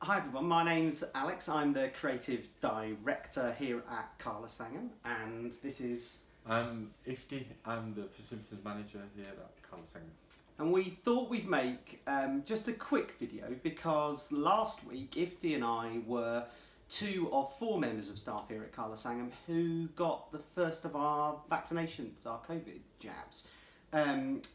Hi everyone, my name's Alex. I'm the creative director here at Kala Sangam, and this is... I'm Ifty. I'm the facilities manager here at Kala Sangam. And we thought we'd make just a quick video because last week Ifty and I were 2 of 4 members of staff here at Kala Sangam who got the first of our vaccinations, our COVID jabs.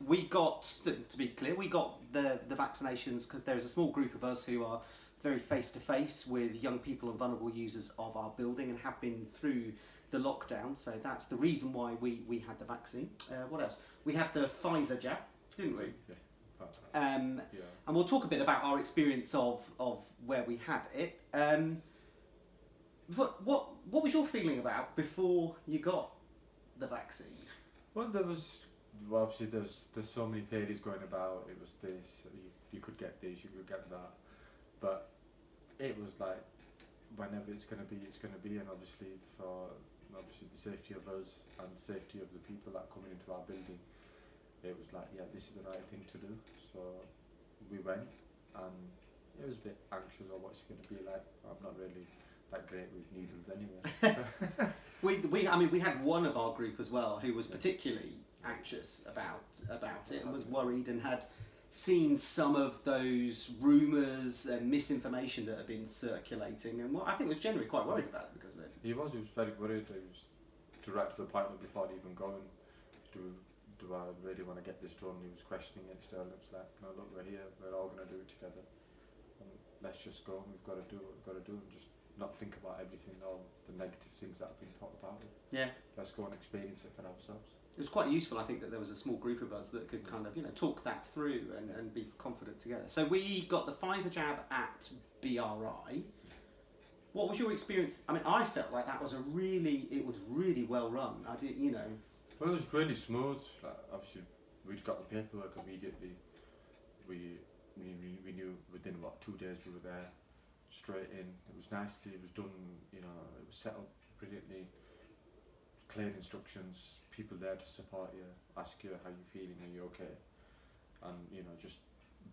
We got, to be clear, we got the vaccinations because there's a small group of us who are very face-to-face with young people and vulnerable users of our building and have been through the lockdown, so that's the reason why we had the vaccine. What else? We had the Pfizer jab, didn't we? Yeah. And we'll talk a bit about our experience of where we had it. What was your feeling about before you got the vaccine? Well, obviously there's so many theories going about. It was this, you could get this, you could get that, but it was like whenever it's going to be, and obviously the safety of us and the safety of the people that are coming into our building, it was like, yeah, this is the right thing to do. So we went, and it was a bit anxious on what's it going to be like. I'm not really that great with needles anyway. We had one of our group as well who was particularly anxious about it and was worried and had seen some of those rumours and misinformation that had been circulating, and I think was generally quite worried about it because of it. He was very worried. He was direct to the point of before even going, do I really want to get this done? He was questioning it still. It was like, no, look, we're here, we're all going to do it together. And let's just go, we've got to do what we've got to do and just not think about everything, all the negative things that have been put about it. Yeah. Let's go and experience it for ourselves. It was quite useful, I think, that there was a small group of us that could kind of, talk that through and be confident together. So we got the Pfizer jab at BRI. What was your experience? I mean, I felt like that was it was really well run. I did, Well, it was really smooth. Like, obviously, we'd got the paperwork immediately. We knew within about 2 days we were there, straight in. It was nice. It was done. It was set up brilliantly. Clear instructions. People there to support you, ask you how you're feeling, are you okay? And just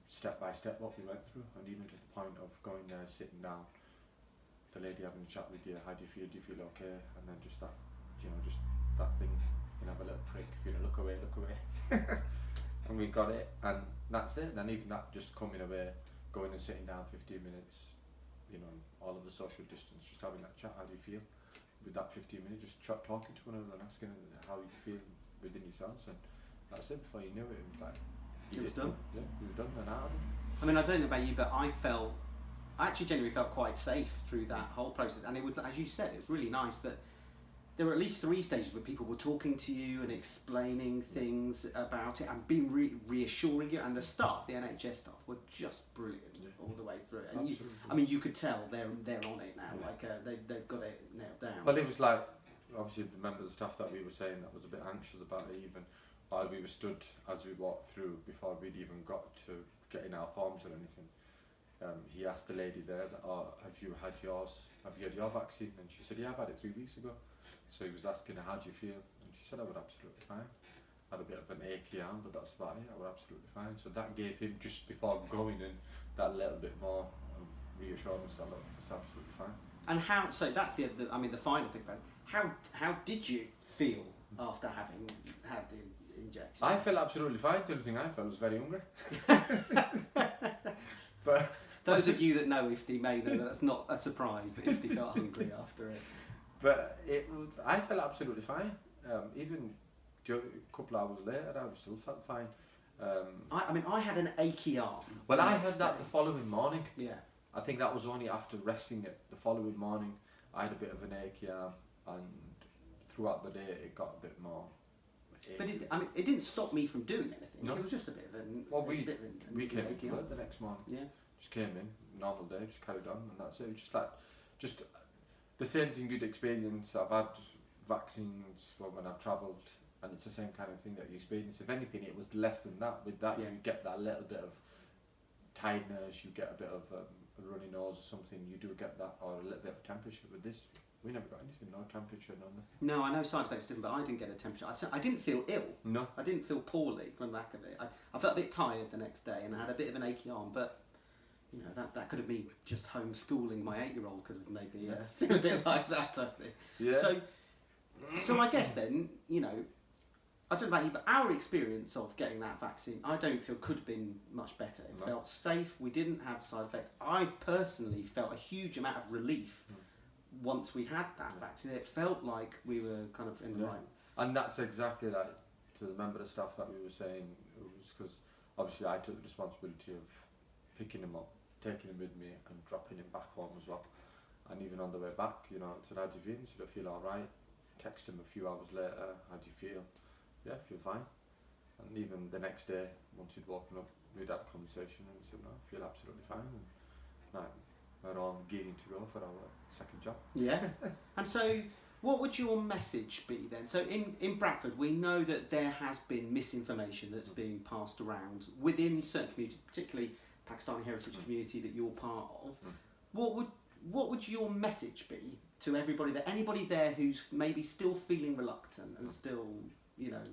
step by step what we went through, and even to the point of going there, sitting down, the lady having a chat with you, how do you feel okay? And then just that, just that thing, you can have a little prick, look away. And we got it, and that's it. And then even that, just coming away, going and sitting down 15 minutes, all of the social distance, just having that chat, how do you feel? With that 15 minutes, just talking to one another and asking how you feel within yourselves, and that's it. Before you knew it, it was like it was done. Yeah, we were done and out of it. I mean, I don't know about you, but I actually genuinely felt quite safe through that whole process, and it was, as you said, it was really nice that there were at least 3 stages where people were talking to you and explaining things about it and being reassuring you, and the staff, the NHS staff, were just brilliant all the way through it. And you could tell they're on it now. Yeah. Like they've got it nailed down. Well, it was like, obviously the member of the staff that we were saying that was a bit anxious about it, even while we were stood as we walked through before we'd even got to getting our forms or anything. He asked the lady there, have you had your vaccine? And she said, yeah, I've had it 3 weeks ago. So he was asking her, how do you feel? And she said, I was absolutely fine. Had a bit of an achy arm, but that's about it. I was absolutely fine. So that gave him, just before going in, that little bit more reassurance that, look, it's absolutely fine. And how? So that's the final thing about it. How did you feel after having had the injection? I felt absolutely fine. The only thing I felt was very hungry. But those of you that know Ifty may know that's not a surprise that Ifty felt hungry after it. But I felt absolutely fine. Even a couple hours later, I still felt fine. I had an achy arm. Well, I had that the following morning. Yeah. I think that was only after resting it. The following morning, I had a bit of an achy arm, and throughout the day, it got a bit more. Achy. But it didn't stop me from doing anything. No. It was just a bit of an. Well, we came achy into arm. work the next morning. Yeah. Just came in, normal day, just carried on, and that's it. It was just the same thing you'd experience. I've had vaccines when I've travelled, and it's the same kind of thing that you experience. If anything, it was less than that. With that, you get that little bit of tiredness, you get a bit of a runny nose or something, you do get that, or a little bit of temperature. With this, we never got anything, no temperature, no nothing. No, I know side effects are different, but I didn't get a temperature. I didn't feel ill. No. I didn't feel poorly from the back of it. I felt a bit tired the next day and I had a bit of an achy arm, but you know, that could have been just homeschooling my 8-year-old, could have maybe been a bit like that, I think. Yeah. So I guess then, you know, I don't know about you, but our experience of getting that vaccine, I don't feel could have been much better. It felt safe. We didn't have side effects. I've personally felt a huge amount of relief once we had that vaccine. It felt like we were kind of in the right. And that's exactly like to the member of staff that we were saying. It was because obviously I took the responsibility of picking him up, taking him with me, and dropping him back home as well. And even on the way back, you know, I said, "How do you feel?" He said, "I feel all right." Text him a few hours later, "How do you feel?" "Yeah, I feel fine." And even the next day, once he'd woken up, we'd had a conversation, and he said, "No, I feel absolutely fine." And like, we're all gearing to go for our second job. Yeah. And so, what would your message be then? So in Bradford, we know that there has been misinformation that's being passed around within certain communities, particularly Pakistani heritage community that you're part of. What would your message be to everybody there? Anybody there who's maybe still feeling reluctant and still, you know,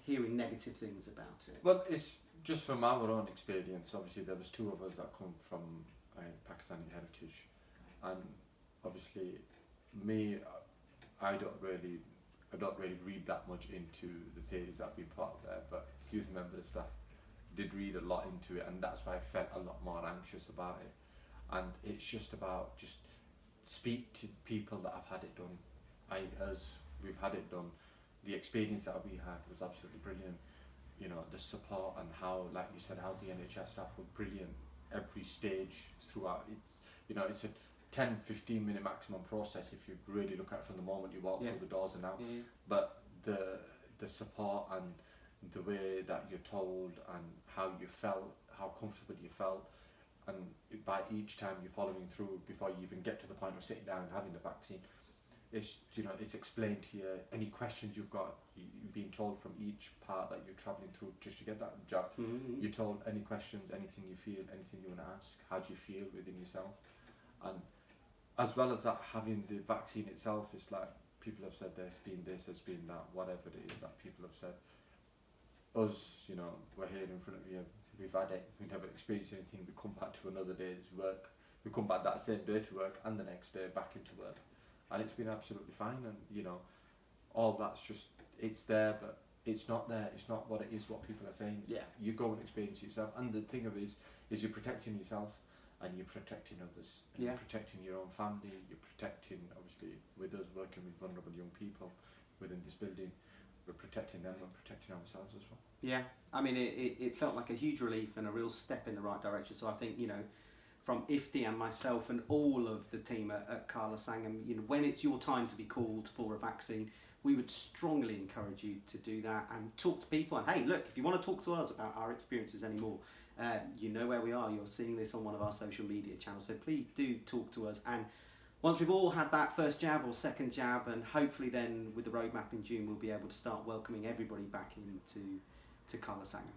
hearing negative things about it? Well, it's just from our own experience. Obviously, there was 2 of us that come from Pakistani heritage, and obviously, me, I don't really read that much into the theories that have been part of there, but youth member staff did read a lot into it, and that's why I felt a lot more anxious about it. And it's just about just speak to people that have had it done. As we've had it done, the experience that we had was absolutely brilliant. You know, the support and how, like you said, how the NHS staff were brilliant every stage throughout. It's a 10-15 minute maximum process if you really look at it from the moment you walk through the doors and out. But the support and the way that you're told and how you felt, how comfortable you felt, and by each time you're following through before you even get to the point of sitting down and having the vaccine, it's explained to you. Any questions you've got, you're being told from each part that you're travelling through just to get that job. You're told any questions, anything you feel, anything you want to ask, how do you feel within yourself. And as well as that, having the vaccine itself, it's like people have said there's been this, there's been that, whatever it is that people have said. Us, you know, we're here in front of you, we've had it, we never experienced anything, we come back to another day's work, we come back that same day to work and the next day back into work, and it's been absolutely fine. And you know, all that's just, it's there, but it's not there, it's not what it is, what people are saying. You go and experience it yourself, and the thing of it is you're protecting yourself and you're protecting others, and you're protecting your own family, you're protecting, obviously with us working with vulnerable young people within this building, we're protecting them and protecting ourselves as well. Yeah, I mean, it felt like a huge relief and a real step in the right direction. So I think, you know, from Ifty and myself and all of the team at Kala Sangam, you know, when it's your time to be called for a vaccine, we would strongly encourage you to do that and talk to people. And hey, look, if you want to talk to us about our experiences anymore, you know where we are. You're seeing this on one of our social media channels. So please do talk to us. And once we've all had that first jab or second jab, and hopefully then with the roadmap in June, we'll be able to start welcoming everybody back into Kala Sangam.